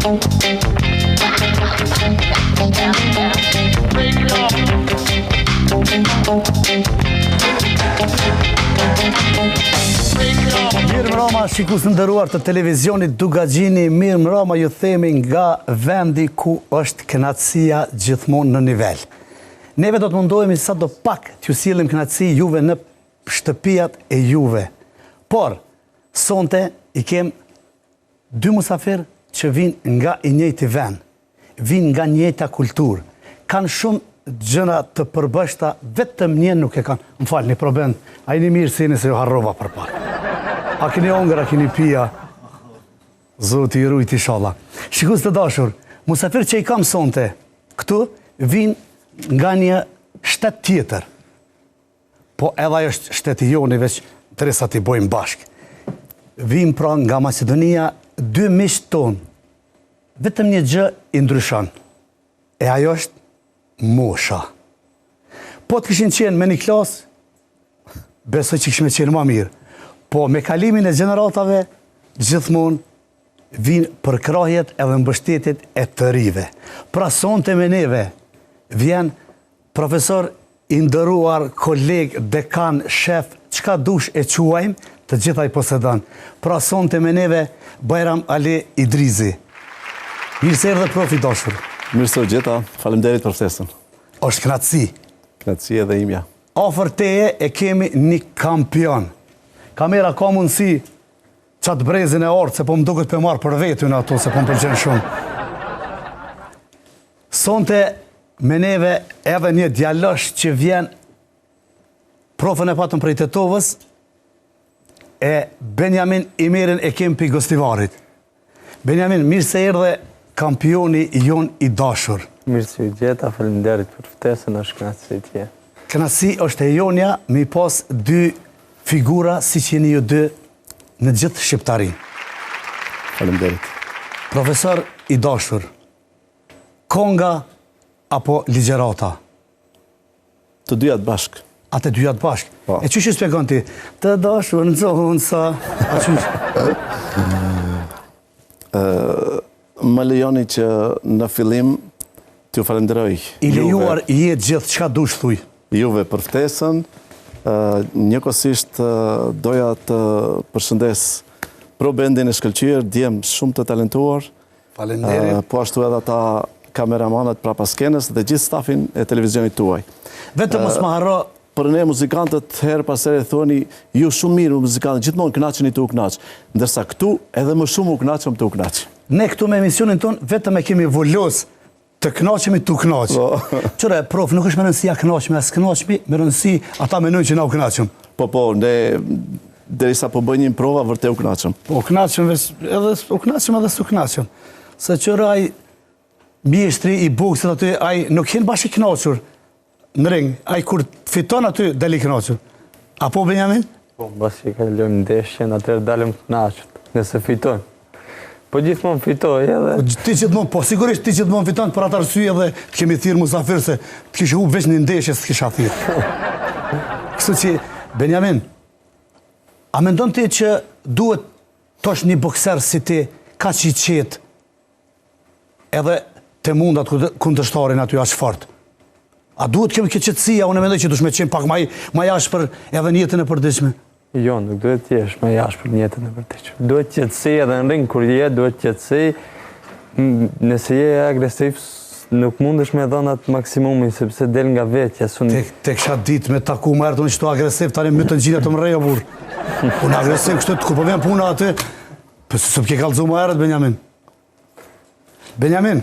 Mirëmbrëma, shikues të nderuar të televizionit Dugaxhini, mirëmbrëma ju themi nga vendi ku është kënaqësia gjithmonë në nivel. Neve do të mundohemi sa do pak t'ju sillim kënaqësi juve në shtëpiat e juve. Por, sonte i kem dy musafir që vinë nga i njëjti vend, vinë nga njëjta kulturë, kanë shumë gjëra të përbashkëta, vetëm një nuk e kanë. Më falni, problem, a jeni mirë sini se ju harrova përpara. A keni ongër, a keni pija, Zoti i rujt inshallah. Shikues të dashur, musafir që i kam sonte këtu vinë nga një shtet tjetër. Po edhe ajo është shteti joni, veç tresa t'i bojmë bashkë. Vim pra nga Macedonia, dy miq tonë. Vetëm një gjë i ndryshon. E ajo është mosha. Po të kishin qenë me një klasë, besoj që kishme qenë ma mirë. Po me kalimin e gjeneratave, gjithmonë vinë përkrahjet edhe mbështetjet e të rive. Pra sonte me neve, vjen profesor i nderuar, koleg, dekan, shef, çka dush e quajmë, të gjitha i posedon. Pra sonte me neve, Bajram Ali Idrizi. Mirë se erdhe profi dashur. Mirë se u gjeta, faleminderit për ftesën. Është kënaqësi. Kënaqësi edhe imja. Afër teje e kemi një kampion. Kamera ka mundësi qatë brezin e ortë, se po më duket për marë për vetën ato, se po më përgjen shumë. Sonte me neve edhe një djalosh që vjen, profën e patëm prej Tetovës, e Benjamin Imerin e kem për Gostivarit. Benjamin, mirë se erdhe kampioni jon i dashur. Mirë se u gjeta, faleminderit për ftesën, është kënaqësi tje. Kënaqësi është e jonja, mi pas dy figura si që jeni ju dy në gjithë shqiptarin. Faleminderit. Profesor i dashur, konga apo ligjerata? Të dyjat bashkë. A të dyjat bashkë? Po. E që shpegon ti? Të dashur në zonë sa... A qysh? Më lejoni që në fillim t'ju falenderoj. I lejuar i jetë gjithë, qka dush thuj? Juve për ftesën, njëkohësisht doja të përshëndes pro bendin e Shkëlqyer, djem shumë të talentuar. Falenderit. Po ashtu edhe ata kameramanët prapa skenës dhe gjithë stafin e televizionit tuaj. Vetëm mos më harro. Për ne muzikantët herë pas here thoni ju shumë mirë muzikantët, gjithmonë kënaqeni të u kënaq. Ndërsa këtu edhe më shumë u kënaqem të u kënaq. Ne këtu me emisionin ton vetëm e kemi volos të kënaqemi të u kënaq. Qëre, prof, nuk është me rëndësia kënaqemi, as kënaqemi, me rëndësi ata menojnë që na u kënaqem. Po, ne derisa po bëj një prova vërtet u kënaqem. Po kënaqem edhe u kënaqem. Se qëre ai mjeshtri i boksit aty, ai nuk hen bashkë i kënaqur në ring, ai kur fiton aty dali i kënaqur. Apo Benjamin? Po, basi kalojmë ndeshjen, atëherë dalëm kënaqur, nëse fiton. Po gjithmonë fitoj edhe... Ti gjithmonë, po sigurisht ti gjithmonë fiton, për atë arsye edhe kemi thirrë musafir se të kishe humbë veç një ndeshje s'kisha thirrë. Kështu që, Benjamin, a mendon ti që duhet tosh një bokser si ti, ka që i qetë, edhe të mundat kundërshtarin aty aq fort? A duhet kemi këtë qetësia, unë mendoj që duhet me qenë pak ma ashpër edhe në jetën e përditshme? Jo, nuk duhet t'jesh më jashpër në jetën e përditshme. Duhet qetësi edhe në ring kur je, duhet qetësi. Nëse je agresiv, nuk mundesh me dhënë atë maksimumin, sepse del nga vetja. Te kisha ditë me taku më erdhën qëto agresiv, tani më të gjinja të më rejo burë. Unë agresiv kështu, kur po vjen puna aty, për së pëke kalëzu më erët, Benjamin. Benjamin,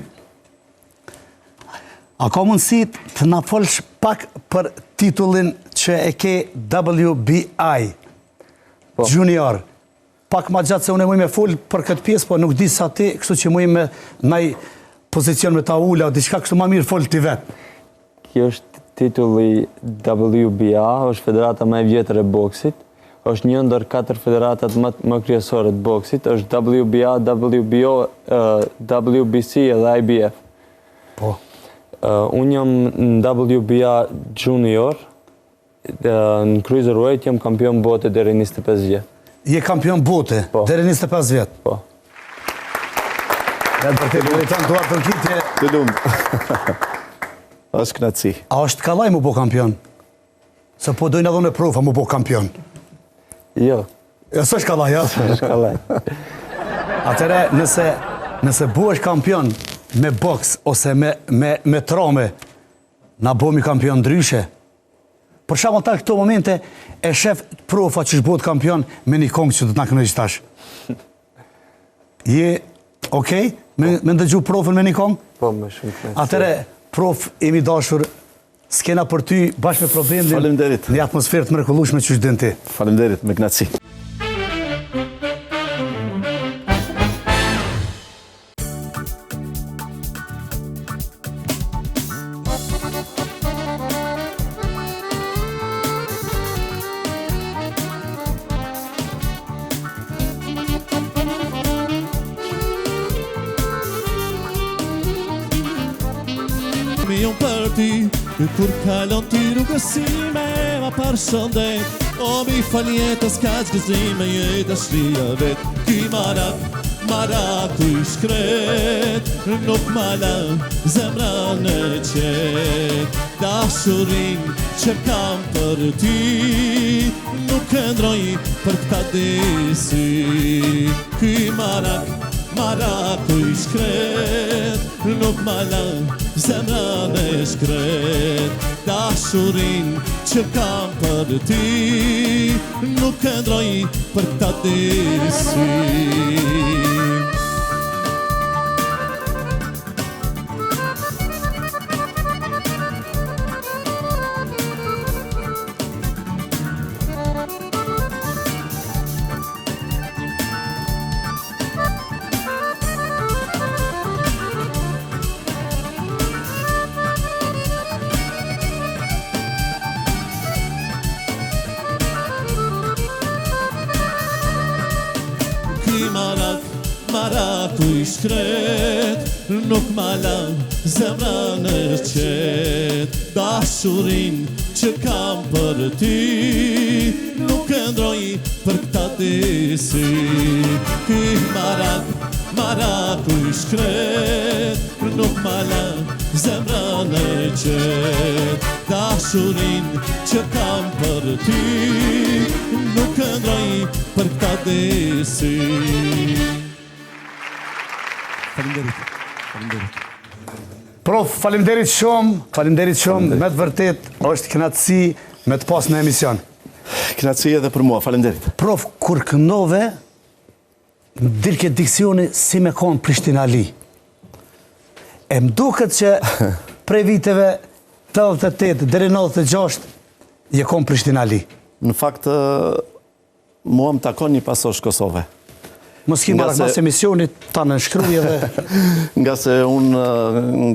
a ka mundësi të na folsh pak për titullin që e ke WBI Junior? Pak ma gjatë se unë e muj me full për këtë pjesë, po nuk di sa ti, kështu që muj me naj pozicion me ta ula, diçka kështu ma mirë full ti vetë. Kjo është titulli WBA, është federata më e vjetër e boksit, është një ndër 4 federatat më kryesore të boksit, është WBA, WBO, WBC edhe IBF. Po. Unë jam në WBA Junior, në Cruiserweight jam kampion bote deri 25 vjetë. Je kampion bote deri 25 vjetë? Po. Në vërtet meriton duart të kitje. Të lumë. Është kënaqësi. A është kallaj mu bo kampion? Se po dojnë edhe në profa mu bo kampion. Jo, Ja s'është kallaj, ja? është kallaj. Atëre, nëse buhesh kampion me boks ose me trome, na bomi kampion ndryshe. Për shembull ta këto momente e shef profa që bëhet kampion me një kongë që do të na kënaqësh tash. Je okay? Me ndëgju profën me një kongë? Po, me shumë kënaqësi. Atëre, prof, imi dashur, s'kena për ty bashkë me problemin. Faleminderit. Një atmosferë të mrekullueshme që është ti. Faleminderit, me kënaqësi. Mi unë për ty, kur kalon ty rrugësime, ma përshëndet. O mi faljetës ka zgëzime, je dashria vet. Ky marak u shkret, nuk mala zemra në qet. Dashurin që kam për ty, nuk e ndroj për këta disi. Ky marak u shkret, nuk mala zemra në shkret. Dashurin që kam për ty, nuk e ndroj për këta disi. Marak u shkret, nuk mala zemra në qet. Dashurin që kam për ty, nuk e ndroj për këta disi. Ky marak u shkret, nuk mala zemra në qet. Dashurin që kam për ty, nuk e ndroj për këta disi. Faleminderit. Prof, faleminderit shumë, me të vërtet është kënaqësi me të pas në emision. Kënaqësi edhe për mua, faleminderit. Prof, kur këndove, dilke diksioni si me konë Prishtina Li. E mduket që prej viteve 88 deri 96 je konë Prishtina Li. Në fakt, mua më takon një pasosh Kosove. Mos ki marak mas emisionit, ta në shkruje dhe... Nga se unë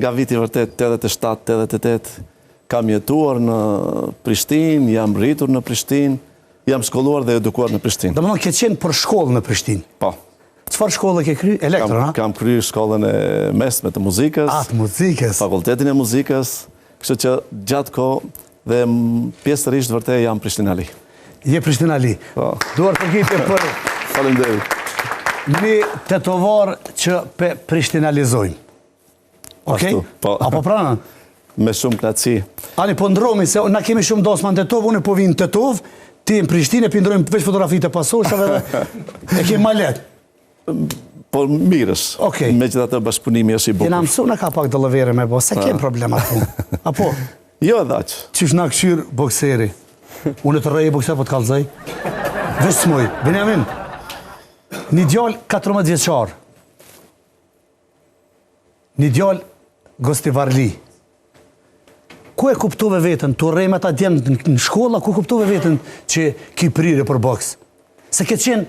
nga viti vërtet 87-88 kam jetuar në Prishtinë, jam rritur në Prishtinë, jam shkolluar dhe edukuar në Prishtinë. Do më thonë ke qenë për shkollë në Prishtinë? Po. Çfarë shkollë ke kry? Elektro, ha? Kam kry shkollën e mesme të muzikës. Të muzikës. Fakultetin e muzikës, kështu që gjatë kohë dhe pjesërisht vërtet jam Prishtina Li. Je Prishtina Li. Po. Duar të gjithë për... Faleminderit. Një tetovar që prishtinalizojmë. Okej? Po. Apo pranën? Me shumë kënaqësi. Ani po ndromi, se na kemi shumë dosma në Tetov, unë po vinë në Tetov, ti në Prishtinë, po ndrojmë veç fotografitë e pasoshave dhe e kemi ma letë. Po mirësh. Okej. Megjithatë bashkëpunimi është i bukur. Kena mësu në ka pak dëllëvere me bo, se kemë problema këtu. Apo? Jo edhe aq. Qysh na këshyrë bokseri? Unë të rëjë bokser po të kalzaj? Veç smoj, Benjamin. Një djallë 14 vjeçar. Një djallë Gosti Varli. Ku e kuptove vetën? Tu rejme ta djenë në shkolla, ku kuptove vetën që ki prire për boks? Se ke qenë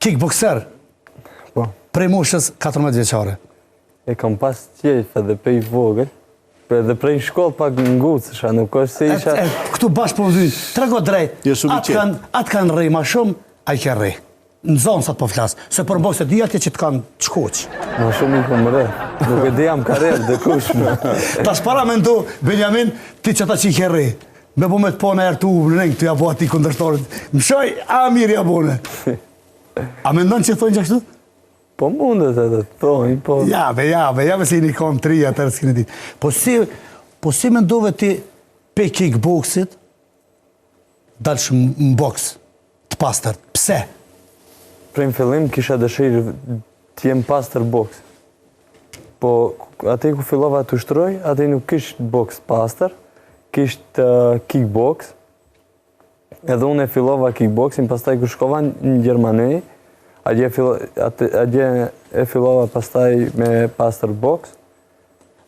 kickbokser Po. prej moshës 14 vjeçare. E kam pas qejf edhe pe i vogël, edhe prej shkollë pak ngucësha, nuk është se isha... Këtu bashkë po vëzhy, trego drejt, Je shumë i qetë. atë kanë rej ma shumë, a i ke rej. Në zonë sa të po flasë, se për bokse di atje që të kanë të shkoq. Ma shumë i këmë re, nuk e di jam karel dhe kushme. Ta shpara me ndu, Benjamin, ti që ta që i ke rej. Me bu me të po në erë të u në të jabo ati kundërtorit. Më shoj, a mirë jabone. A me ndonë që thonë që ashtu? Po mundet edhe të thonjë, po... Jabe si një kom 3 atërë s'kini ditë. Po si me ndove ti pe kickboxit, dalsh në boks të pastër. Pse? Prej në fillim kisha dëshirë të jem pastër boks. Po ati ku fillova të ushtroj, ati nuk kishtë boks pastër, kishtë kickbox. Edhe unë e fillova kickboxin, pastaj kur shkova në Gjermani, adje e fillova pastaj me pastër boks.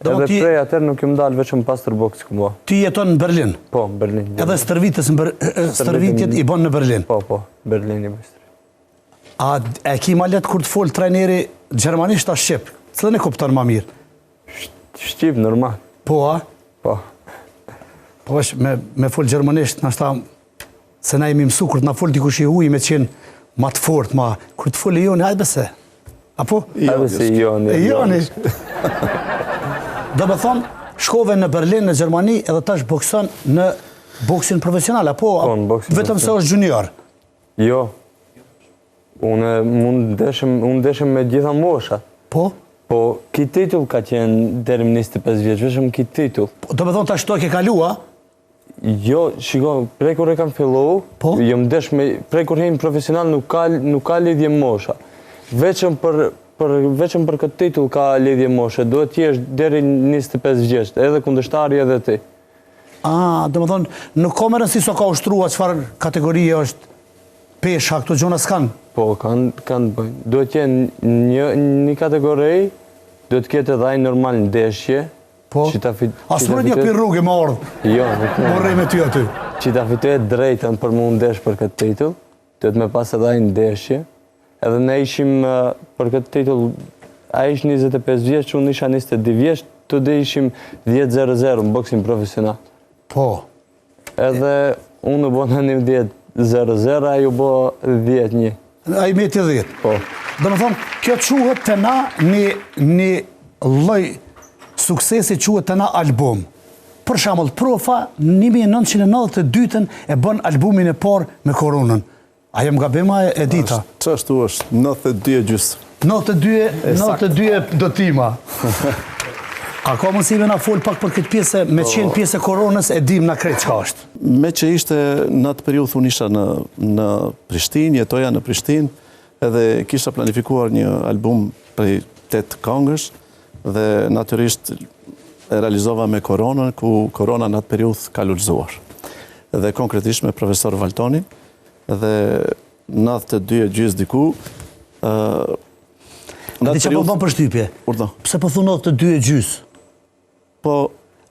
Edhe prej atër nuk jam dalë veç në pastër boks këmë. Ti jeton në Berlin? Po, në Berlin. Edhe stërvitjet i bon në Berlin? Po, Berlin i bon stërvitjet. A e ki ma letë kur të folë trajneri gjermanisht a shqip? Cëllën e kupton ma mirë? Shqip, normal. Po, a? Po. Po është me folë gjermanisht, nështë ta, se na jemi mësu, kur të na folë dikush i huj me qenë ma të fort, ma, kur të folë i joni, hajtë bese. Apo? Hajtë bese i joni. Do me thonë, shkove në Berlin, në Gjermani, edhe tash bokson në boksin profesional, apo? Po, në boksin vetëm se është junior? Jo. Unë deshem me gjitha moshat. Po? Po, ki titull ka qenë deri më 25 vjeç, vetëm ki titull. Do me thonë, tash to e ke kalua? Jo, shiko, prej kur e kam fillu, jom desh me, prej kur jemi profesional nuk ka lidhje mosha. Veçëm për këtë titull ka lidhje moshe, duhet t'jesh deri 25 vjeç, edhe kundërshtari edhe ti. Do me thonë, nuk ka më rëndësi sa ka ushtrua, çfarë kategorie është pesha, këto gjona s'kanë? Po, kanë bëjnë. Duhet t'jenë një kategori, duhet t'ketë edhe ajë normal në deshje. Po? A s'mërë një për rrugë më ardhë? Jo, më rrej me ty aty. Që ta fituet drejtën për mu ndesh për këtë titull, duhet me pas edhe ajë në deshje. Edhe ne ishim për këtë titull, a ish 25 vjeç, unë isha 22 vjeç, të dhe ishim 10-0-0 në boksin profesional. Po. Edhe unë bo në një 10-0-0, a ju bo 10-1. A i me të 10? Po. Do me thonë, kjo quhet të na një lloj suksesi quhet të na album. Për shembull, Profa 1992 e bën albumin e parë me koronën. A jem gabima e dita? Qështu është, 92 e gjysë. 92 dotima. A ka mundësime na fol pak për këtë pjesë, me qenë pjesë e koronës e dim na krejt çka është? Me që ishte në atë periudhë unë isha në Prishtinë, jetoja në Prishtinë, edhe kisha planifikuar një album prej 8 këngësh, dhe natyrisht e realizova me koronën, ku korona në atë periudhë ka lullëzuar. Dhe konkretisht me profesor Valtonin, dhe 92 e gjysë diku. A di që po bën përshtypje? Urdo. Pse po thu 92 e gjysë? Po,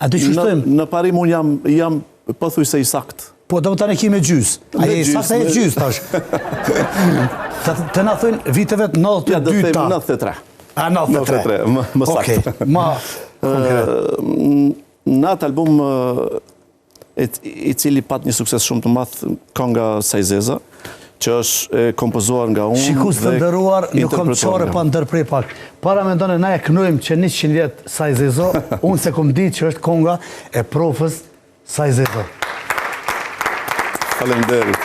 në parim unë jam pëthuj se i sakt. Po, do më tani ki me gjysë. A e i sakt e gjysë tash? Të na thujnë viteve 92 ta. 93. A, 93. Më sakt. Okej, ma konkret. Në atë album i cili pat një sukses shumë të madh, kënga Sajzeza, që është kompozuar nga unë. Shikus të ndëruar, nuk kom qore pa ndërprej pak. Para me ndonë na e kënojmë që 100 vjetë Sajzezo, unë se kom di që është kënga e Profës Sajzezo. Faleminderit.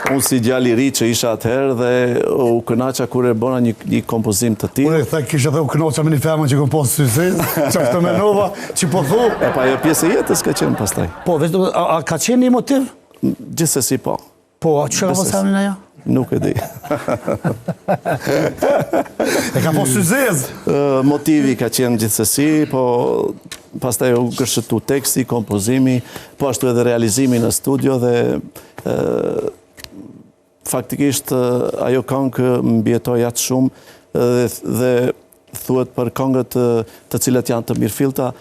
Unë si djali ri që isha atëherë dhe u kënaqa kur e bona një kompozim të tillë. Unë e thë kisha dhe u kënaqa me një femën që kom posë sysez, që është të menova, që po thu. E pa jo pjesë e jetës ka qenë pastaj. Po, a ka qenë një motiv? Gjithsesi po. Po, a që ka posë femën ajo? Nuk e di. E ka posë sysez? Motivi ka qenë gjithsesi, po pastaj u gërshëtu teksti, kompozimi, po ashtu edhe realizimi në studio dhe faktikisht ajo këngë mbjetoi atë shumë dhe thuhet për këngët të cilat janë të mirëfillta,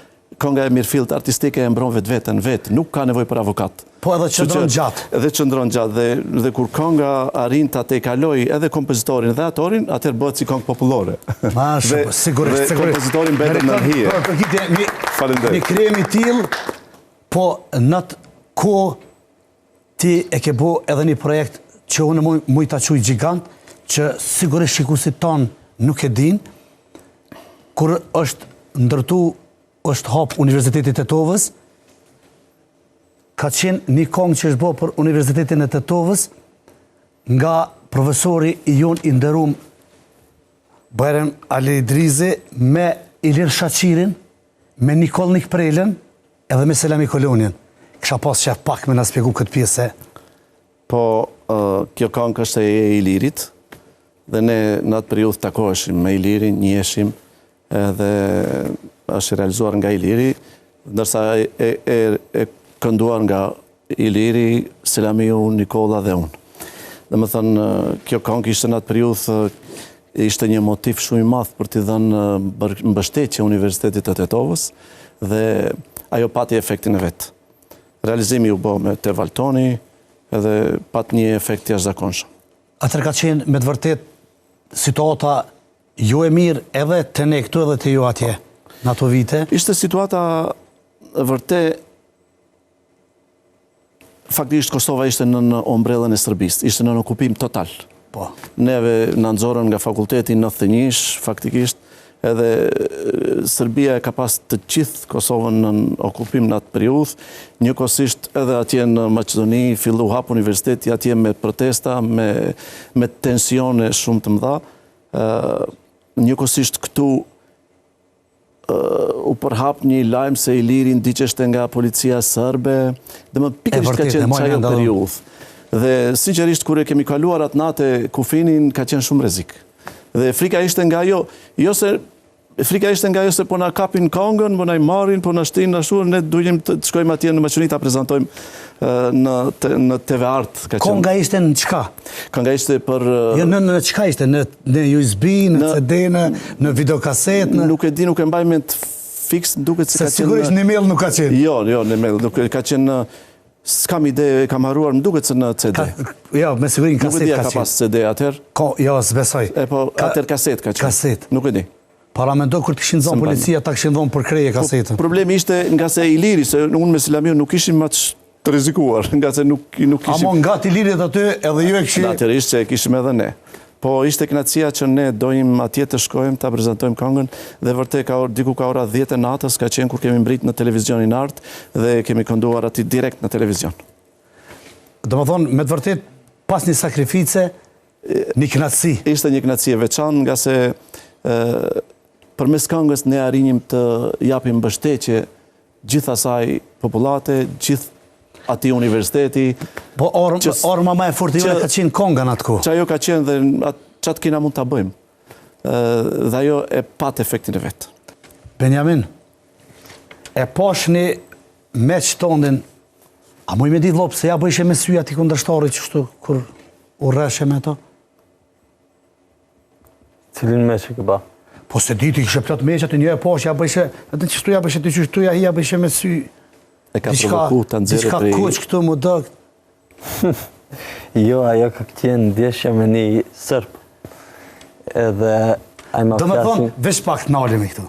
kënga e mirëfillt artistike e mbron vetveten vet, nuk ka nevojë për avokat. Po edhe qëndron gjatë. Edhe qëndron gjatë dhe kur kënga arrin ta tejkaloj edhe kompozitorin dhe autorin, atëherë bëhet si këngë popullore. Sigurisht. Dhe kompozitori mbetet në hije. Faleminderit. Një krijem i tillë, po në atë kohë ti e ke bo edhe një projekt që unë muj ta quj gjigant, që sigurisht shikuesit tonë nuk e din, kur është ndërtu, është hap Universitetit Tetovës, ka qenë një këngë që është bo për Universitetin e Tetovës, nga profesori i jonë i nderuar Bajram Ali Idrizi me Ilir Shaqirin, me Nikol Nikprelën, edhe me Selami Kolonien. Kësha pas qef pak me në spjegu këtë pjesë. Po, kjo këngë është e Ilirit, dhe ne në atë periudhë takoheshim me Ilirin, njiheshim, edhe është realizuar nga Iliri, ndërsa e kënduar nga Iliri, Selamiu, Nikola dhe unë. Dhe më thënë, kjo këngë ishte në atë periudhë, ishte një motiv shumë i madh për t'i dhënë mbështetje Universitetit të Tetovës, dhe ajo pati efektin e vetë. Realizimi u bë me Te Valtoni, edhe pat një efekt jashtëzakonshëm. Atër ka qenë me të vërtet situata jo e mirë edhe të ne këtu edhe të ju atje në ato vite? Ishte situata vërtet, faktikisht Kosova ishte në ombrellën e Serbisë, ishte në okupim total. Po. Neve në nxorën nga fakulteti 91, faktikisht, edhe Serbia ka pas të gjithë Kosovën në okupim në atë periudhë, njëkohësisht edhe atje në Maqedoni fillu hap universiteti atje me protesta, me tensione shumë të mëdha. Njëkohësisht këtu u përhap një lajm se Iliri ndiqeshte nga policia serbe, dhe më pikërisht ka qenë çajo periudhë. Dhe sinqerisht kur e kemi kaluar atë natë kufinin ka qenë shumë rrezik. Dhe frika ishte nga ajo, se po na kapin këngën, po na i marrin, po na shtin ashtu, ne duhim të shkojmë atje në Maqedoni ta prezantojmë në TV Art. Kënga ishte në çka? Kënga ishte për... Jo, në çka ishte? Në USB, në CD, në videokaset? Nuk e di, nuk e mbaj mend fiks, duket se ka qenë... Se sigurisht në mail nuk ka qenë? Jo, në mail, ka qenë... S'kam ide, kam haruar, më duket se në CD. Jo, me sigurin kaset ka qenë. Nuk e di ka pas CD atër. Jo, s'besoj. Po, atër kaset ka qenë. Kaset. Nuk e di. Para mendoj kur të kishin zonë policia, ta kishin dhonë për kreje kasetën. Problemi ishte nga se Iliri, se unë me Selamiu nuk ishim ma të rizikuar, nga se nuk ishim... Amo nga të Ilirit aty edhe ju e kishim... Natyrisht që kishim edhe ne. Po ishte kënaqësia që ne dojmë atje të shkojmë, ta prezentojmë këngën, dhe vërtet diku ka ora 10 e natës, ka qenë kur kemi mbrit në televizionin Art, dhe kemi kënduar aty direkt në televizion. Do më thonë, me të vërtet, pas një sakrifice, një kënaqësi. Ishte një kënaqësi e veçantë, nga se përmes këngës ne arrinjim të japim mbështetje gjithë asaj popullate, gjithë ati universiteti. Po orma ma e fortë ka qenë konga në atë ku. Që ajo ka qenë dhe qatë kina mund të bëjmë. Dhe ajo e pat efektin e vetë. Benjamin, e pashni me qëtondin, a muj me ditë lopë se ja bëjshe me sy ati kundërshtarit qështu kur u rreshe me to? Cilin me që këba? Po se diti kështë plot me që aty një e pash, ja bëjshe, atë qështu ja bëjshe të qështu ja bëjshe me sy. E ka provoku të nxerë prej... Diçka koq këtu më dëgt. Jo, ajo ka qenë ndjeshja me një sërp. Edhe ajma flasin... Do me thonë, veç pak të nalimi këtu.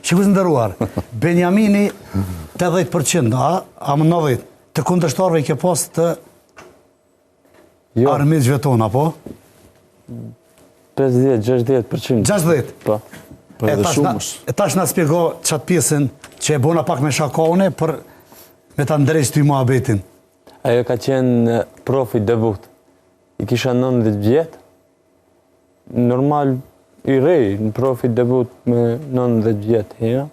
Shikuz ndëruar, Benjamini 80%, a më 90%, të kundërshtarëve i ke pas të armiqve tonë, apo? 50-60%. 60%? Po. E tash nga spjego qatë pjesën që e bona pak me shakone për me ta ndrejsh ty muhabetin. Ajo ka qenë profi debut. I kisha 90 vjetë. Normal i rej, në profi debut me 90 vjetë. Ja.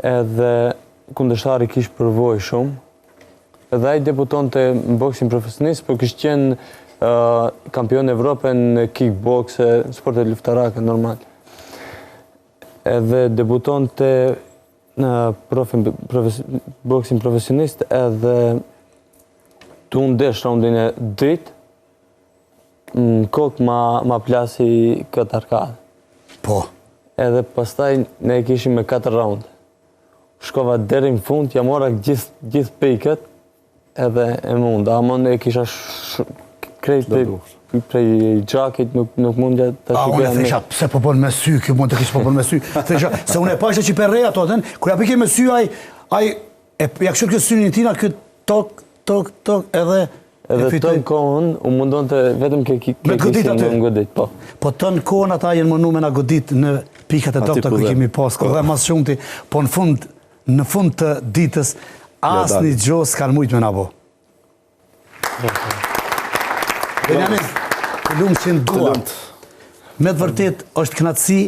Edhe kundërshtari kishë përvoj shumë. Edhe ai debuton të boksin profesionist, për kishë qenë kampion Evropë në kickbox, sportet luftarake, normal. Edhe debuton të në boksin profesionist, edhe të ndesh raundin e dritë, në kokë ma plasi këtë arkadë. Po. Edhe pastaj ne kishim me 4 raunde. Shkova deri në fund, ja mora gjithë pikët, edhe e mund. Amon e kisha krejt prej gjakit, nuk mundja të shikja me. Unë e thesha, pse po bon me sy, kjo mund të kishë po bon me sy. Thesha, se unë e pashtë që i perrej ato, kër ja pike me sy, ja këshur kjo syrin tina, kjo tok, edhe... Edhe të në kohën, u mundon të vetëm ke kishin në godit, po. Po të në kohën ata jenë mënu me nga godit në pikat e dokta kër kemi pas, kur dhe mas shumëti, po në fund të ditës, asë një gjo s'kan mujtë me nga bo. Benjamin, të lumë që në duart. me të vërtet është kënaqësi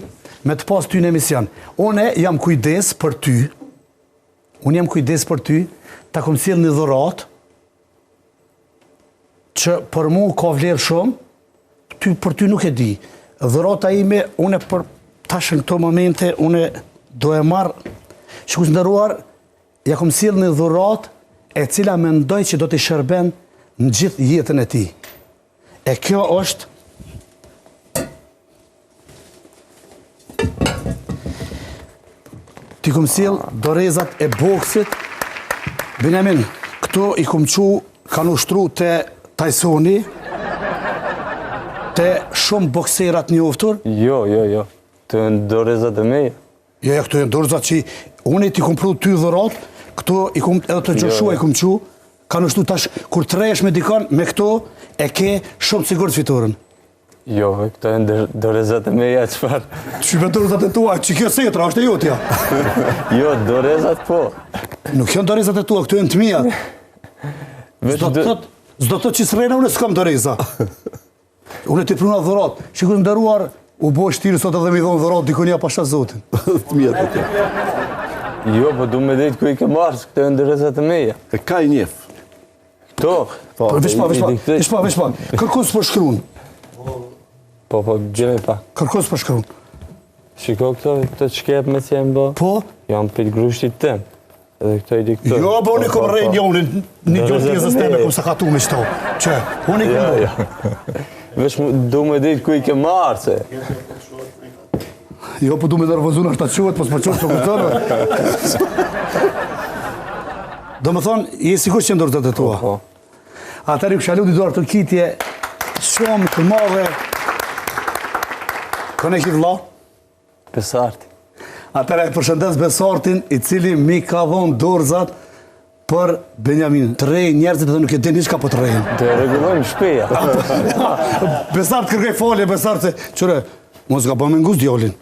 me të pas ty në emision. Unë jam kujdes për ty, ta kom sjell një dhuratë që për mu ka vlerë shumë, për ty nuk e di. Dhurata ime, unë për tash në këto momente, unë do e marr, shikues nderuar, ja kom sjell një dhuratë e cila mendoj që do t'i shërben në gjithë jetën e tij. E kjo është ti kom sjell dorezat e boksit. Benjamin, këto i kom kanë ushtru te Tysoni, te shumë bokserat njoftur. Jo. Të janë dorezat e meja. Jo, këto janë dorezat që unë ti kom pru ty dhurat, këto i kom edhe të Joshua i kom kanë ushtru tash kur tresh me dikon me këto e ke shumë sigurt fitoren. Jo, këto janë dorezat e meja, çfarë? Çfarë dorezat e tua? Që kjo setra është e jotja. Jo, dorezat po. Nuk janë dorezat e tua, këto janë të mia. S'do të që s'rejna, unë s'kam doreza. Unë ti pruna dhurat. Shikues nderuar, u bo shtirë sot edhe mi dhonë dhurat dikonia pasha zotin. Të mia të tja. Jo, po du me ditë ku i ke marrë, këto janë dorezat e meja. E ka i njef. Këto? Vesh pa. Kërkon s'po shkruan. Po, gjemi pa. Kërkon s'po shkruan. Shiko këto çkep me që jenë bo? Po? Jam për grushtit tem. Edhe këto i di këto. Jo, po unë kom rejnë jo, një gjurë tjezës teme kom se ka tu me qëto. Që, unë i kom do. Vesh du me ditë ku i ke marrë, se. Jo, po du me nervozun është të quet, po s'po quet për këtërve. Do më thonë, je sikur që ndorë të tua. Po. Atër i këshalu di duar të kitje shumë të madhe. Këne ki vla? Besarti. Atër e përshëndes Besartin, i cili mi ka dhonë dorëzat për Benjamin. Të rejnë njerëzit dhe nuk e din ka po të rejnë. Të regulojmë shpeja. Besart kërkej falje, Besart se, qëre, mos ka bëmë ngus djallin.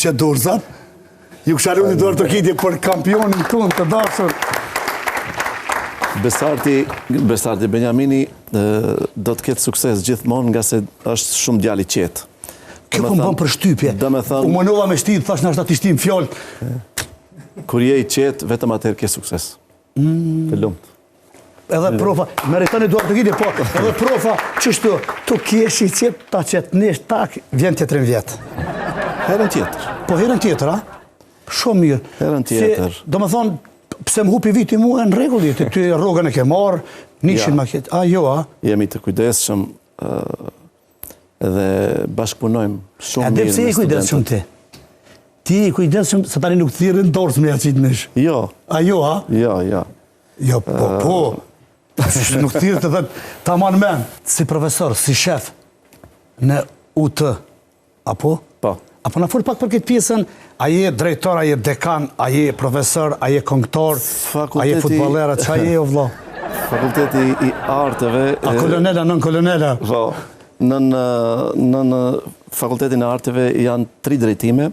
Që dorëzat, ju këshalu di duar të kitje për kampionin tonë të dashur. Besarti Benjamini do të ketë sukses gjithmonë nga se është shumë djali qetë. Kjo kom bën për shtypje. U mënova me shtit, thash nështë ati shtim fjallë. Kur je i qetë, vetëm atër ke sukses. Të lumt. Edhe profa, meritoni duar të kitje, po, edhe profa, qështu, tu kjesh i qetë, ta qetë nesh, tak, vjen tjetërin vjetë. Herën tjetër. Po, herën tjetër, a? Shumë mirë. Herën tjetër. Do më thonë, pse më hupi viti mu e në regullit, ty rogën e ke marë, nishin ma kjetë. A, jo, a? Jemi të kujdesshëm edhe bashkëpunojmë shumë mirë me studentët. A dhe pse i kujdesshëm ti? Ti i kujdesshëm se tani nuk thirën dorës me jaqit nësh. Jo. A, jo, a? Jo. Jo, po. Nuk thirët edhe ta manë men. Si profesor, si shef në UT, apo? Po. Apo në full pak për këtë pjesën, a je drejtor, a je dekan, a je profesor, a je këngëtar, a je futbolera, që a je o vlo? Fakulteti i arteve... A kolonela, nën kolonela? Po, nën fakultetin e arteve janë 3 drejtime,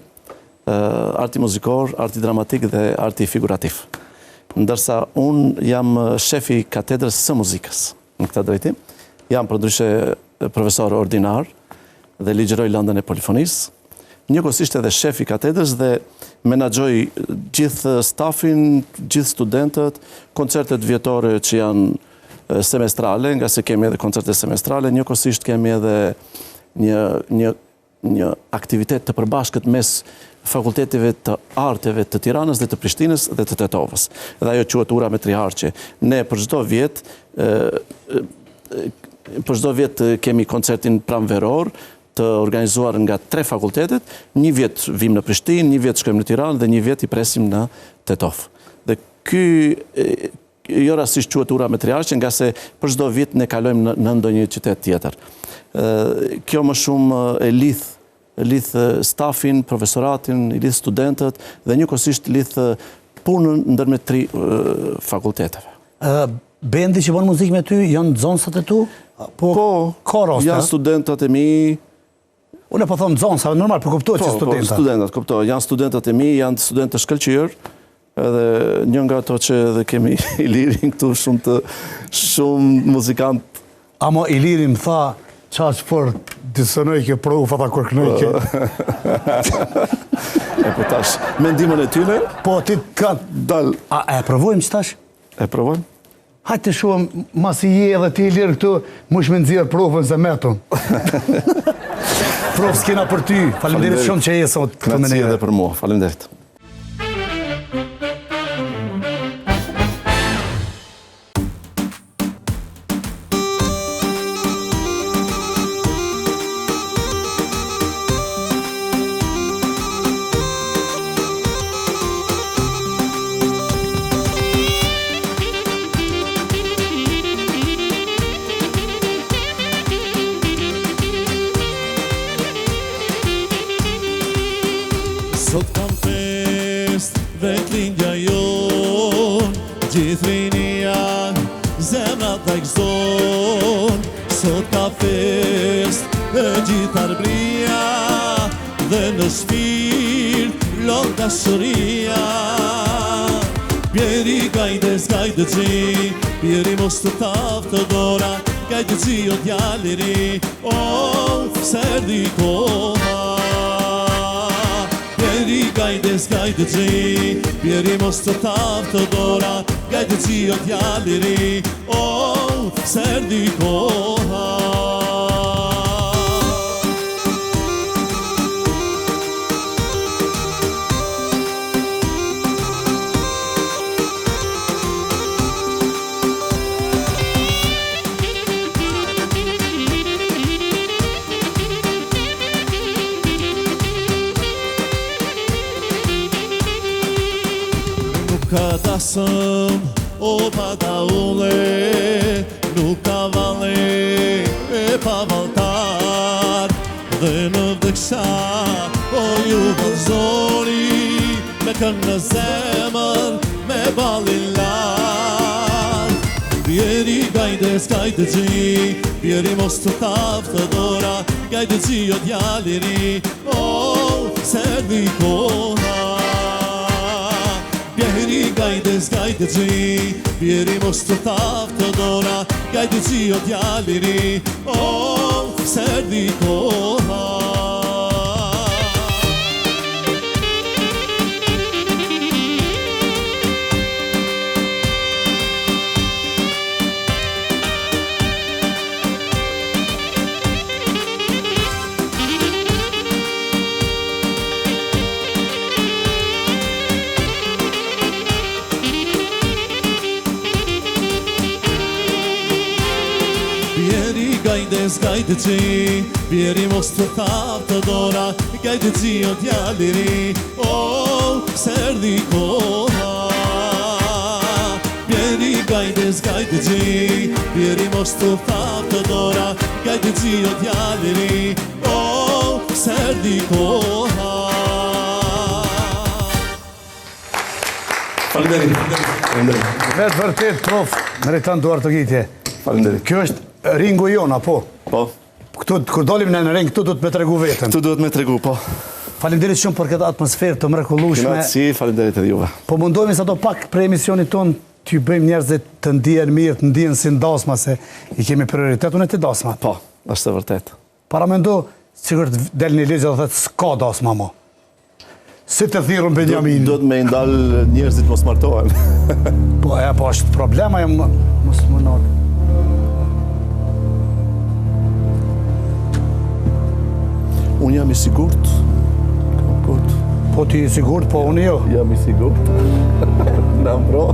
arti muzikor, arti dramatik dhe arti figurativ. Ndërsa unë jam shefi katedrës së muzikës në këta drejtim. Jam përndryshe profesor ordinar dhe ligjeroj lëndën e polifonisë. Njëkohësisht edhe shefi katedrës dhe menaxhoj gjithë stafin, gjithë studentët, koncertet vjetore që janë semestrale, nga se kemi edhe koncerte semestrale, njëkohësisht kemi edhe një aktivitet të përbashkët mes fakultetive të arteve të Tiranës dhe të Prishtinës dhe të Tetovës. Dhe ajo quhet ura me 3 harqe. Ne për çdo vjet kemi koncertin pranveror të organizuar nga 3 fakultetet, një vjet vim në Prishtinë, një vjet shkojmë në Tiranë dhe një vjet i presim në Tetov. Dhe ky jo rastisht quhet ura me 3 harqe, nga se për çdo vit ne kalojmë në ndonjë qytet tjetër. Kjo më shumë e lidh stafin, profesoratin, i lidh studentët dhe njëkohësisht lidh punën ndërmjet 3 fakulteteve. Bendi që bën muzikë me ty janë zonësat e tu? Po, janë studentët e mi. Unë po them zonësa, normal, po kuptohet që studentat. Po, studentët, kuptohet. Janë studentët e mi, janë studentë të shkëlqyer, edhe një nga ato që edhe kemi Ilirin këtu shumë muzikant. Amo Iliri më tha, qaq për Ti sënoj ke provu, fata kur kënoj ke. E po tash, me ndihmën e tyre, Po, ti ka... dal, A e provojmë që tash? e provojmë. Hajtë të shumë, mas i je dhe ti i lirë këtu, mush me nëzirë provën se metun. Provë s'kena për ty. Faleminderit shumë që e sot këtu me Kënaqësi neve. edhe për mua. Faleminderit. Sot kam fest, vetlindja jon, gjithë rinia, zemra ta gëzon. Sot ka fest, e gjithë arbria, dhe në shpirt, lot dashuria. Bjeri gajdes, gajde gji, bjeri mos të tavë të dora, gajde gji o djaliri, serdi koha. Bjeri gajdes, gajde gji, bjeri mos të tavë të dora, gajde gji o djaliri, serdi koha. Ka dasëm, o pa da ule, nuk ka vale, e pa valtar. Dhe në vdëksha, o ju vëzori, me këngë në zemër, me balin lartë. Bjeri gajdes, gajde gji, bjeri mos të tavë të dora, gajde gji o djaliri, serdi koha. Bjeri gajdes, gajde gji, bjeri mos të tavë të dora, gajde gji o djaliri, serdi koha. Gajdes, gajde gji, bjeri mos të tavë të dora, gajde gji o djaliri, serdi koha. Bjeri gajdes, gajde gji, bjeri mos të tavë të dora, gajde gji o djaliri, serdi koha. Faleminderit. Vetë vërtet, prof, meritan duar të gjitje. Faleminderit. Kjo është ringu jon, apo? Po. Këtu, kur dolim në ring, këtu duhet me tregu vetën. Tu duhet me tregu, po. Faleminderit shumë për këtë atmosferë të mrekullueshme. Kënaqësi, faleminderit edhe juve. Po mundohemi sa do pak për emisionit tonë t'ju bëjmë njerëzit të ndihen mirë, të ndihen si dasma, se i kemi prioritetun e të dasmat. Po, është e vërtet. Para mendo, sigur të del një ligj dhe thotë s'ka dasma mo. Si të thirrën Benjamin. Duhet me ndal njerëzit mos martohen. Po, po është problema e mos më nalë. Unë jam i sigurt. Po ti i sigurt, po unë jo. Jam i sigurt. Na mbro.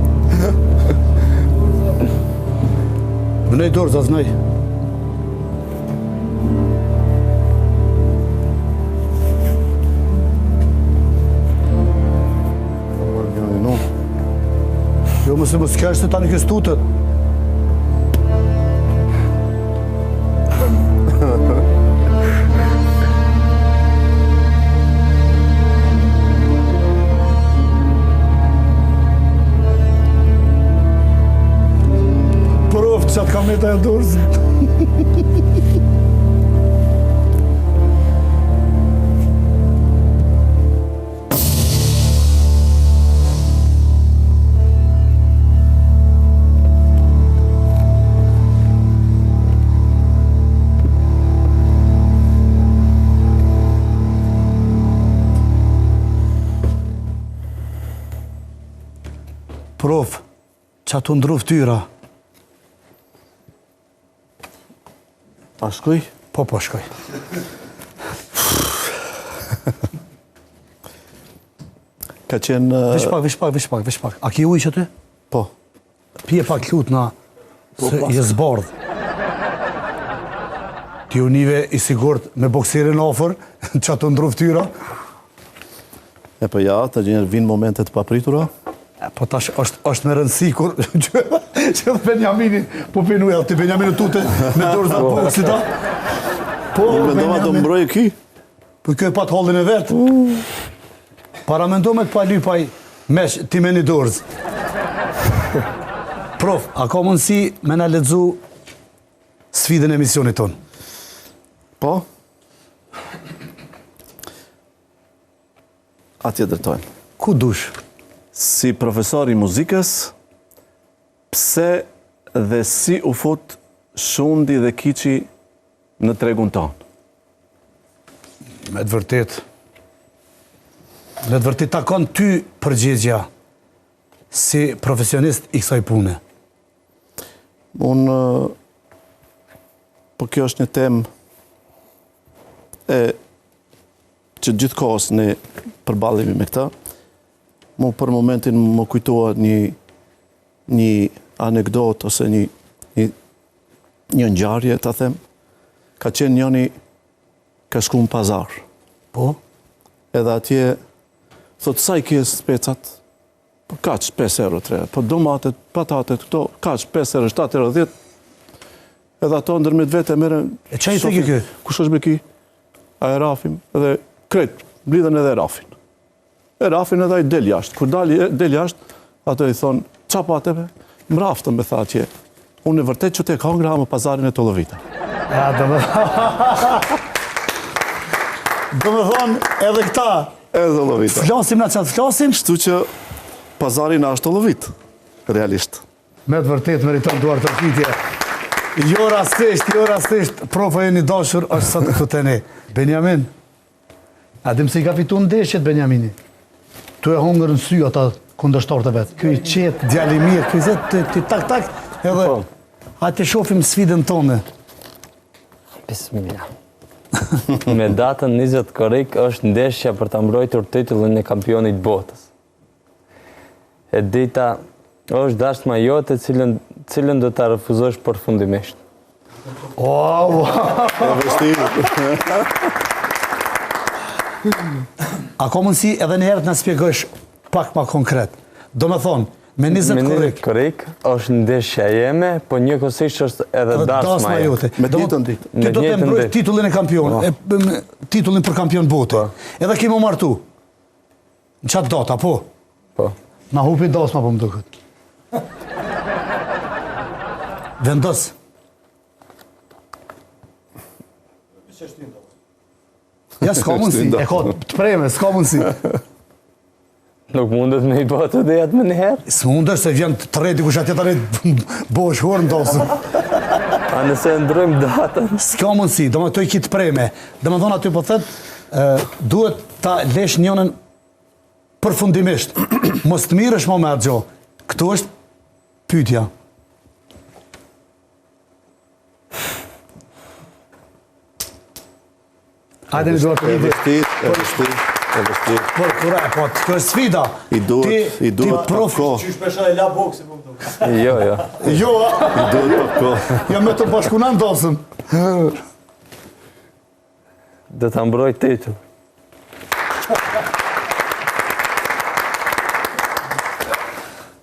Vënej dorë, zaznoj. Jo, mëse më s'kesh se tani kësë tutët. Prof, qatë kameta e dorës. Prof, që të ndru ftyra? A shkoj? Po, shkoj. Ka qenë... Vish pak. A ki ujë që ty? Po. Pije pak lut na, se je zbardh. Ti unive i sigurt me bokserin ofër, që të ndru ftyra? E po ja, të gjenër vinë momentet papritura. Po tash është me rëndësi kur që Benjamini po pinuja, ti Benjamini tute me dorë za boksit, a? Po, Unë mendova do mbroj ki. Po kjo e pat hollin e vetë. Para mendo me të pa lypaj mesh ti me një dorëz. Prof, a ka mundësi me na lexu sfidën e misionit tonë? Po. Atje drejtojnë. Ku dush? Si profesor i muzikës, pse dhe si u fut Shundi dhe Kiçi në tregun tonë? Me të vërtet takon ty përgjigja si profesionist i kësaj pune. Unë, po kjo është një temë që gjithë kohës ne përballemi me këta. Mu për momentin më kujtoa një anekdot ose një ngjarje, ta them. Ka qenë njëri ka shku në pazar. Po? Edhe atje thot sa i kje specat? Po kaq 5 euro 3. Po domatet, patatet këto kaq 5 euro 7 euro 10. Edhe ato ndërmjet vete merren. E çaj thekë kë? Kush është me ki? A e rafim edhe kret, mblidhen edhe rafin. E rafin edhe ai del jashtë. Kur del jashtë, ato i thon, "Ça po atë?" Mraftën me tha atje. Unë e vërtet që te ka ngra më pazarin e Tollovita. Ja, do me thonë edhe këta. Edhe Tollovita. Flasim na çat flasim. Kështu që pazari na është Tollovit, realisht. Me të vërtet meriton duar të fitje. Jo rastisht, profa e një dashur është sot këtu të ne. Benjamin, a dim se i ka fitu në ndeshjet, Benjamini? Tu e hongër në sy ata kundërshtarët e vetë. Kjo i qetë, djali mirë, kjo i zetë të tak, edhe a të shofim sfidën tonë. Bismillah. Me datën 20 korrik është ndeshja për ta mbrojtur titullin e kampionit botës. E dita është dashma jote, cilën do ta refuzosh përfundimisht. E vështirë. A ka mundësi edhe një herë të na spjegosh pak më konkret? Do me thonë, me 20 korrik është ndeshja jeme, po njëkohësisht është edhe dashma jote. Me ditën ditë. Ti do të mbrojtësh titullin e kampion, titullin për kampion bote. Edhe kemi martu. Në qatë data, po? Po. Na hupi dasma po më duket. Vendos. Ja, s'ka mundësi, e ka të preme, s'ka mundësi. Nuk mundet me i bërë të dhejat me njëherë? S'mundesh se vjen të redi kush atje tani bosh horë ndosëm. A nëse ndrojmë datën? S'ka mundësi, do me të i kitë preme. Do me thonë aty po thëtë, duhet ta lesh njënën përfundimisht. Mos të mirësh më me atë gjo. Këtu është pyetja. Hajde në duhet E vështirë. Por kura, po të kjo është sfida. I duhet pak kohë. Qysh pesha e la boksi, po më duket. Jo. Jo, I duhet pak kohë. ja me të bashkuna ndosëm. Do ta mbroj titull.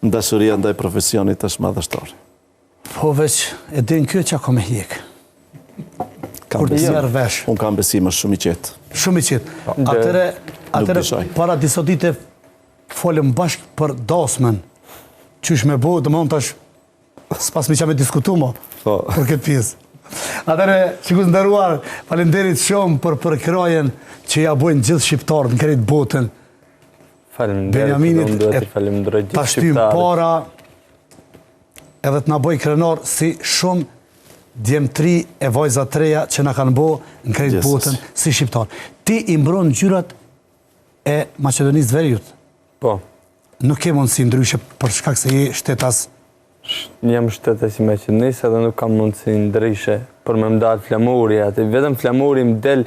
Dashuria ndaj profesionit është madhështore. Po veç, e din kjo që ako me hjek. Kur të merr vesh. Unë kam besim është shumë i qetë. Shumë i qetë. Atëre, dishoj. para disa dite folëm bashkë për dasmën. Qysh me bo, dhe më tash, s'pas mi qa me diskutu mo, Po. për këtë pjesë. Atëre, qikus ndëruar, falenderit shumë për krajen që ja bojnë gjithë shqiptarët në këtë botën. Benjaminit ta shtym para edhe të na boj krenar si shumë djemtri e vajza treja që na kanë bo në krejt botën si shqiptar. Ti i mbron gjyrat e Maqedonisë Veriut. Po. nuk ke mundësi ndryshe për shkak se je shtetas. Jam shtetas i Maqedonisë edhe nuk kam mundësi ndryshe për me mdal flamuri aty. Vetëm flamuri më del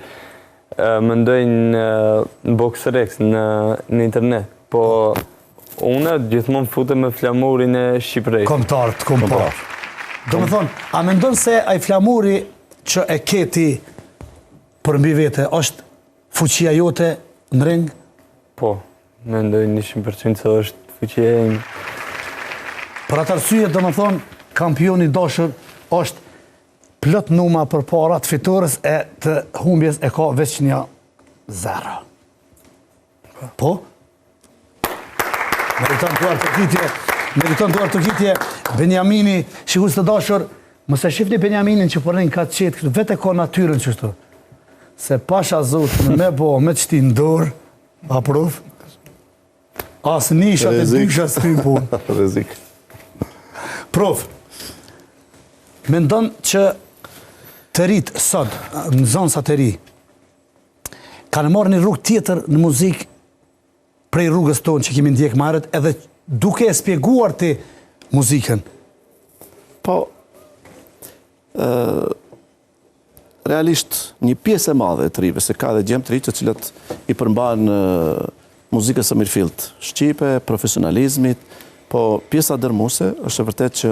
mendoj në Boxrex në internet. Po unë gjithmonë futem me flamurin e Shqipërisë. Kombëtar të kombëtar. Do me thonë, a mendon se ai flamuri që e ke ti për mbi vete është fuqia jote në ring? Po, mendoj 100% se është fuqia ime. Për atë arsye, do me thonë, kampioni dashur është plot numa për para të fitores e të humbjes e ka veç 1-0. Po? Meriton duar të kitje, Benjamini, shikues të dashur, mos e shifni Benjaminin që përrin ka qetë, vete ka natyrën qështu. Se pasha zotë me bo, me qëti ndorë, aprov, asë nishat e dysha së kënë punë. Rezik. Prof, mendon që të rritë sot, në zonë sa të ri, kanë marrë një rrugë tjetër në muzikë prej rrugës tonë që kemi ndjek marët, edhe duke e spjeguar ti muzikën. Po, realisht një pjesë e madhe e të rive, se ka dhe gjemë të ri të cilat i përmban muzikës së mirëfillt shqipe, profesionalizmit, po pjesa dërmuse është e vërtet që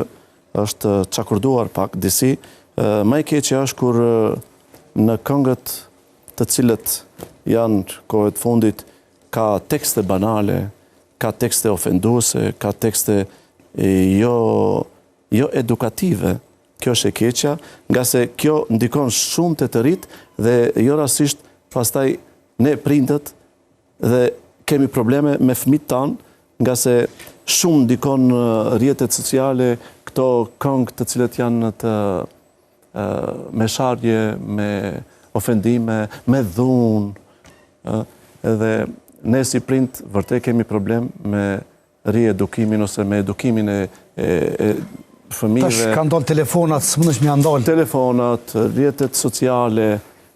është çakurduar pak disi, më e keqja është kur në këngët të cilët janë kohët fundit ka tekste banale, ka tekste ofenduese, ka tekste jo edukative. Kjo është e keqja, nga se kjo ndikon shumë të rit dhe jo rastisht pastaj ne prindët dhe kemi probleme me fëmijët tanë, nga se shumë ndikon rrjetet sociale, këto këngë të cilët janë të me sharje, me ofendime, me dhunë, edhe ne si prind vërtet kemi problem me riedukimin ose me edukimin e fëmijëve. Tash kanë dalë telefonat, së mundesh me janë dalë. Telefonat, rrjetet sociale,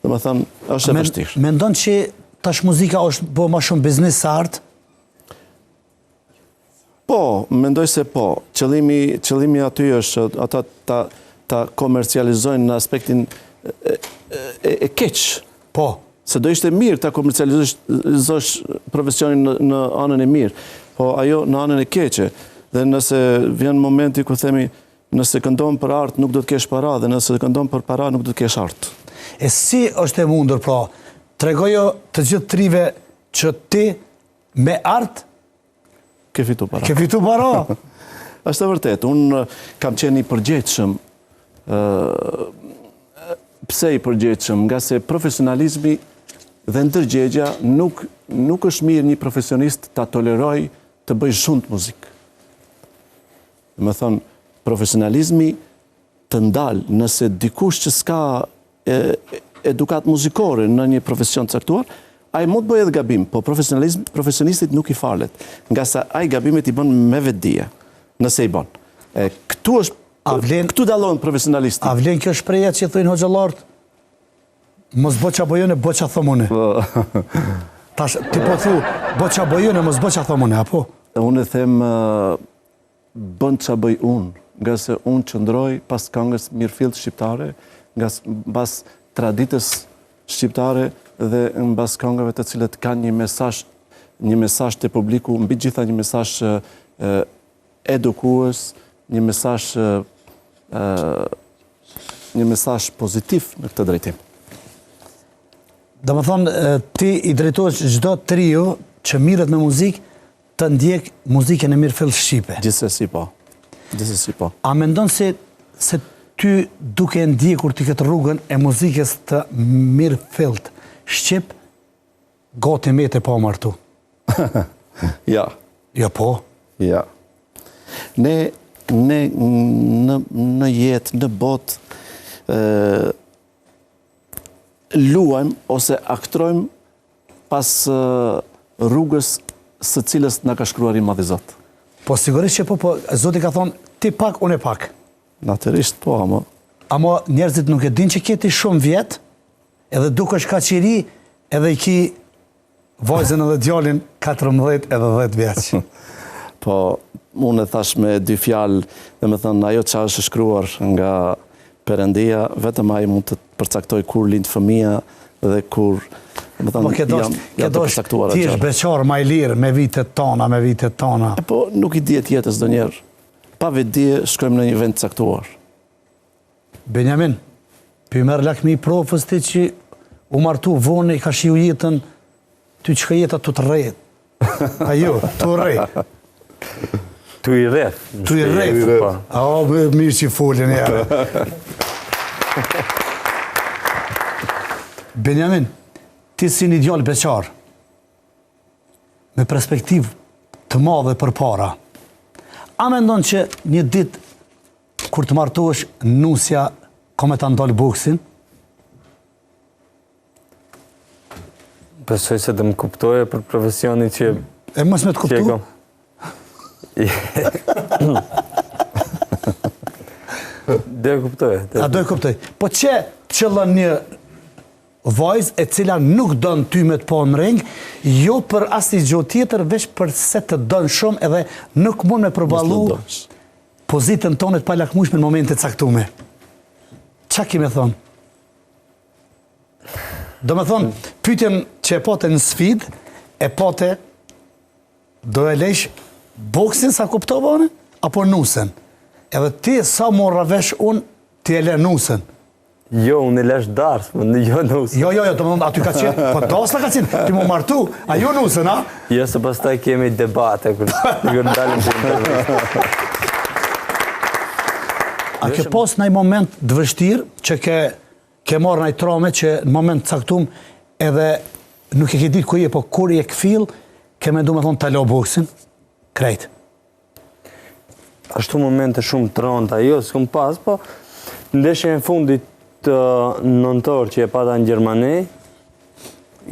dhe më thënë, është e vështirë. Mendon që tash muzika është bo ma shumë biznes se art? Po, mendoj se po. Qëllimi aty është ata ta komercializojnë në aspektin e keq. Po. Se do ishte mirë ta komercializosh profesionin në anën e mirë, po ajo në anën e keqe. Dhe nëse vjen momenti ku themi, nëse këndon për art nuk do të kesh para, dhe nëse këndon për para nuk do të kesh art. E si është e mundur, pra, tregojo të gjithë trive që ti me art ke fitu para. Ke fitu para. Është e vërtet, unë kam qenë i përgjegjshëm. Pse i përgjegjshëm? Nga se profesionalizmi dhe ndërgjegja nuk është mirë një profesionist ta toleroj të bëj shumë të muzikë. Me thonë, profesionalizmi të ndalë nëse dikush që s'ka edukat muzikore në një profesion caktuar, a i mund bëj edhe gabim, po profesionistit nuk i falet, nga sa a i gabimet i bën me vetdije, nëse i bën. Këtu dalojnë profesionalistit. A vlen kjo shpreja që thujnë hoxhallarët? Mos bo qa bojone, bo qa thomone. Tash, ti po thu, bo qa bojone, mos bo qa thomone, apo? Unë e them, bën qa bëj unë, nga se unë qëndroj pas këngës mirëfillt shqiptare, nga pas traditës shqiptare dhe në bas këngëve të cilët kanë një mesazh të publiku, mbi gjitha një mesazh edukues, një mesazh pozitiv në këtë drejtim. Do më thonë, ti i drejtohesh çdo trio që mirët me muzikë të ndjek muzikën e mirëfillt shqipe. Gjithsesi po. Gjithsesi po. A mendon se ty duke ndjekur ti këtë rrugën e muzikës të mirëfillt shqip, gati me të pa martu? Ja. Ja po? Ja. Ne në jetë, në botë, luajmë ose aktrojmë pas rrugës së cilës na ka shkruar i madhi Zot. Po sigurisht që po, Zoti ka thonë, ti pak, unë e pak. Natyrisht po, ama. Ama njerëzit nuk e din që keti shumë vjetë, edhe dukesh ka qiri, edhe i ki vajzën edhe djalin 14 edhe 10 vjeç. po unë e thash me dy fjalë, dhe me thënë, ajo që është shkruar nga Perëndia, vetëm ai mund të përcaktoj kur lind fëmia dhe kur, me thënë, jam të përcaktuar. Ti është beqar ma i lirë me vitet tona. Po nuk i dihet jetës ndonjëherë. Pa vetdije shkojmë në një vend të caktuar. Benjamin, pi merr lakmi profës ti që u martu vonë i ka shiu jetën, ty që ka jeta të të rejt. Ajo, të rejt. Tu i rreth. Tu i rreth. O, mirë që i folin jere. Benjamin, ti si një djallë beqar, me perspektiv të madhe për para, a me ndonë që një dit, kur të martohesh, nusja ka me të ndalë boksin? Besoj se të më kuptoje për profesionin që... E mos me të kuptu? Do e kuptoje. A do e kuptoj. Po që qëllën një vajzë e cila nuk dënë ty me të po në ring, jo për asnjë gjë tjetër, veç për se të dënë shumë edhe nuk mund me përballu pozitën tonë të palakmueshme në momente të caktuara. Ç'a kemi thonë? Do me thonë, pyetjen që e pote në sfidë, e pote do e lejsh boksin sa kuptova, apo nusen? Edhe ti sa morra vesh unë, ti e le nusen. Jo, unë i lesh darsë, më jo nusen. Jo, do më thonë, aty ka qenë, po dasla ka qenë, ti mu martu, a jo nusen, a? Jo, se pastaj kemi debate, kër dalim për intervjist. A ke pas në moment dëvështirë që ke marrë në traume që në moment caktum edhe nuk e ke ditë ku je, po kur je këfill, ke mendu me thonë talo boksin? Krejt. Ashtu momente shumë të rënda, jo, s'kom pas, po ndeshjen e fundit të nëntor që e pata në Gjermani,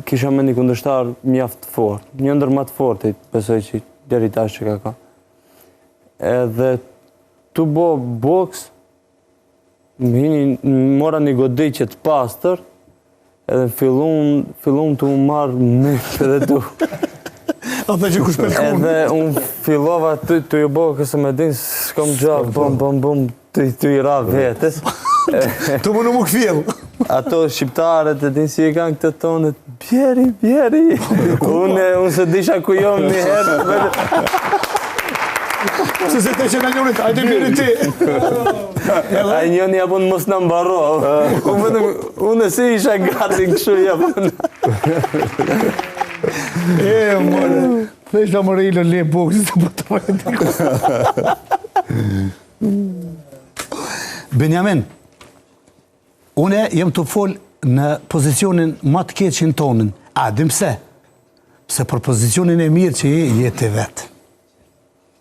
kisha me një kundërshtar mjaft fort, një ndër më të fortit, besoj që deri tash që ka. Edhe tu bo boks, mora një goditje të pastër, edhe fillum të u marrë me edhe tu. Edhe unë fillova të ju bo kësë me din, s'kom gjavë, bum, të i ra vetës. Tu më në më këfjell. Ato shqiptarët e din si e kanë këtë tonet, bjeri. Unë se disha ku jom një herë. Se se te që në njënit, ajde bjeri ti. A njëni apun mos në mbaro. Unë si isha gati në këshu japun. More, thesha më rejlo le boksit të pëtë Benjamin, une jem të fol në pozicionin më të keqin tonën. A, dim pse? Se për pozicionin e mirë që je të vetë.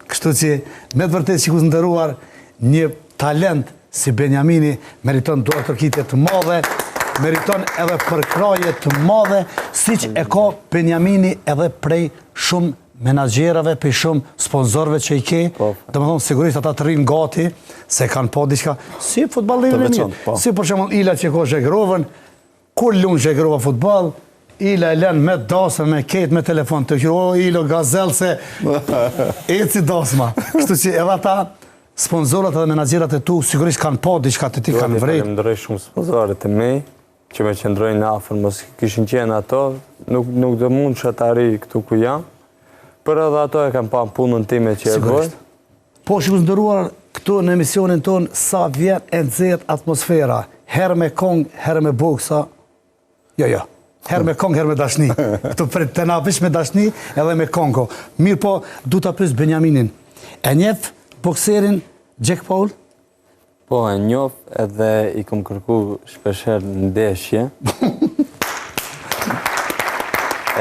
Kështu që me të vërtet që ku ndëruar një talent si Benjamini meriton duar tërkitje të madhe, meriton edhe përkraje të madhe, si që e ka Benjamini edhe prej shumë menaxherave, prej shumë sponsorve që i ke, dhe më thonë sigurisht ata të rinë gati, se kanë po diçka, si futballimin e mirë, si për shembull Ila që ka Zhegrovën, kur lunë Zhegrova futball, Ila e len me dasë, me ketë, me telefon, të kjero, Ilo gazell se e si dasma. Kështu që edhe ata sponsorat dhe menaxherat e tu, sigurisht kanë po diçka të ti kanë vrejt. Më ndëroj shumë sponsorat e mi, që me qëndrojnë afër, mos kishin qenë ato, nuk do mund që të arri këtu ku jam, për edhe ato e kam pa punën time që e bojnë. Po që ndëruar këtu në emisionin tonë, sa vjen e nxehtë atmosfera, herë me kong, herë me boksa, jo, herë me kong, herë me dashni, këtu për të na vish me dashni edhe me kongo. Mirë po, du të apës Benjaminin, e njef bokserin Jack Paul? Po, e njof edhe i kom kërku shpesher në ndeshje.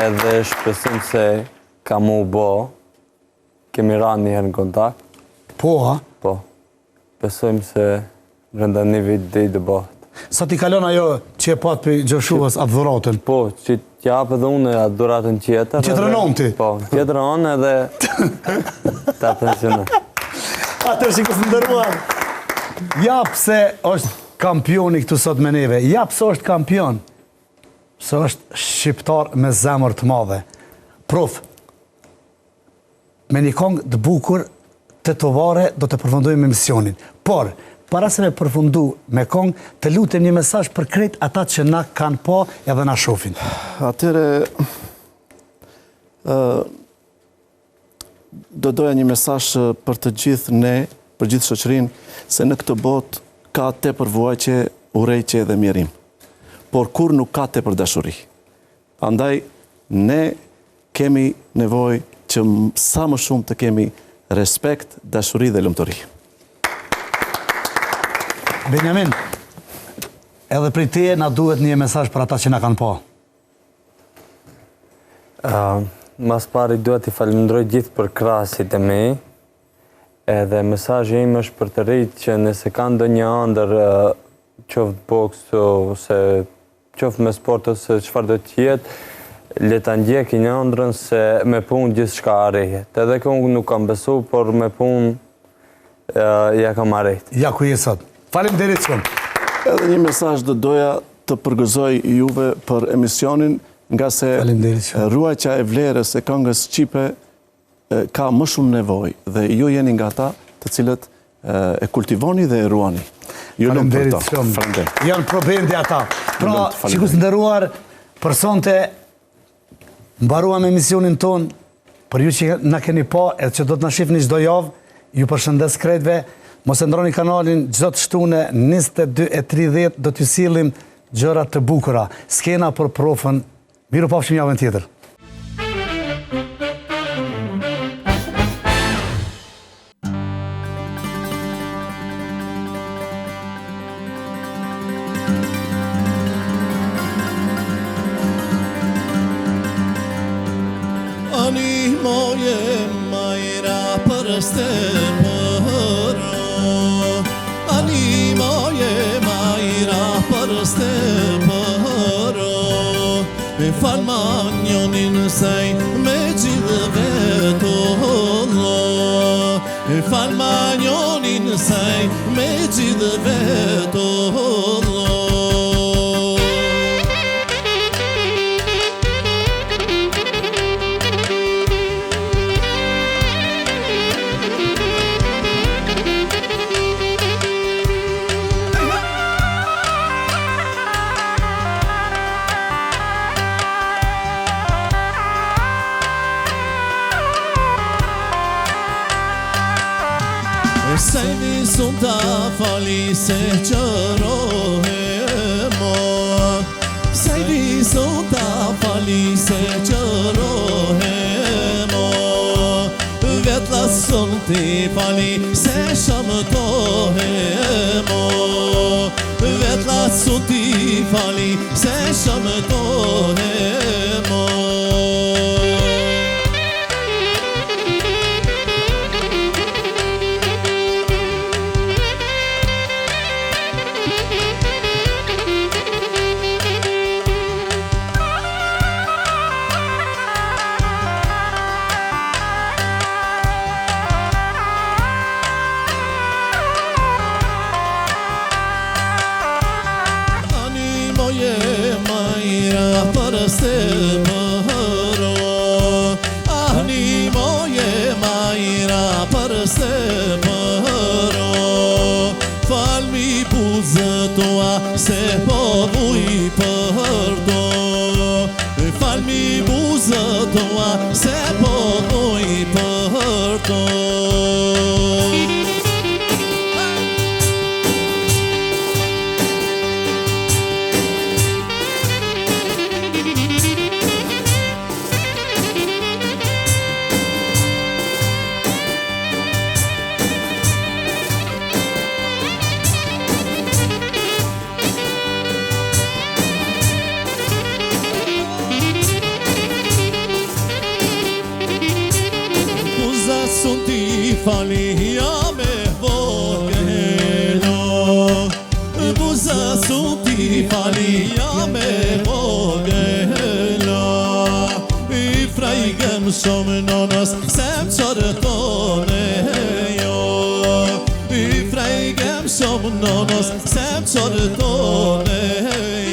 Edhe shpresim se ka mu bo, kemi ra njëherë në kontakt. Po, ha? Po. Besojmë se brenda një vit dhe i dëbohet. Sa ti kalon ajo që e pat për Gjoshuas atë dhuratën? Po, që t'japë edhe unë atë dhuratën tjetër. Tjetërënon ti? Po, tjetërënon edhe ta pensionë. Atër që kësë ndërruar. Ja pse është kampioni këtu sot me neve, ja pse është kampion, se është shqiptar me zemër të madhe. Prof, me një këngë të bukur të tovare do të përfundojmë emisionin. Por, para se me përfundu me këngë, të lutem një mesazh për krejt ata që na kanë po edhe na shohin. Atyre, do doja një mesazh për të gjithë ne, për gjithë shoqërinë, se në këtë botë ka tepër vuajtje, urrejtje dhe mjerim. Por kur nuk ka tepër dashuri. Andaj, ne kemi nevojë që sa më shumë të kemi respekt, dashuri dhe lumturi. Benjamin, edhe prej teje na duhet një mesazh për ata që na kanë po. Mas pari duhet i falenderoj gjithë për krahasit e mi, edhe mesazhi im është për të rinjt që nëse kanë ndonjë ëndër, qoftë boks ose qoftë me sport ose çfarë do të jetë, le ta ndjekin ëndrrën se me punë gjithçka arrihet. Edhe kjo unë nuk kam besu, por me punë ja kam arrit. Ja ku je sot. Faleminderit shumë. Edhe një mesazh do doja të përgëzoj juve për emisionin, nga se ruajtja e vlerës e këngës shqipe ka më shumë nevojë dhe ju jeni nga ata të cilët e kultivoni dhe e ruani. Ju lutem për to. Faleminderit. Janë probendi ata. Pra, shikues nderuar, për sonte mbaruam emisionin ton, për ju që na keni po edhe që do të na shihni çdo javë, ju përshëndes krejtve. Mos e ndroni kanalin, çdo të shtune 22:30 do t'ju sillim gjëra të bukura. Skena për profën. Miru pafshim javën tjetër. Ani moje majra për stepëro, ani moje majra për stepëro, e falmanjonin sej me gjithë vetullo, e falmanjonin sej me gjithë vetullo. Sejni sun ta fali se qërohe mo, sejni sun ta fali se qërohe mo, vetla sun ti fali se shamtohe mo, vetla sun ti fali se shamtohe mo. Ahni moje majra për stepëro, fal mi buzët tua se po vuj për do, fal mi buzët tua se po vuj për do. Sun ti fali ja me vogelo, buza sun ti fali ja me vogelo, I frajgëm shumë nonës sem qërtone jo, I frajgëm shumë nonës sem qërtone jo.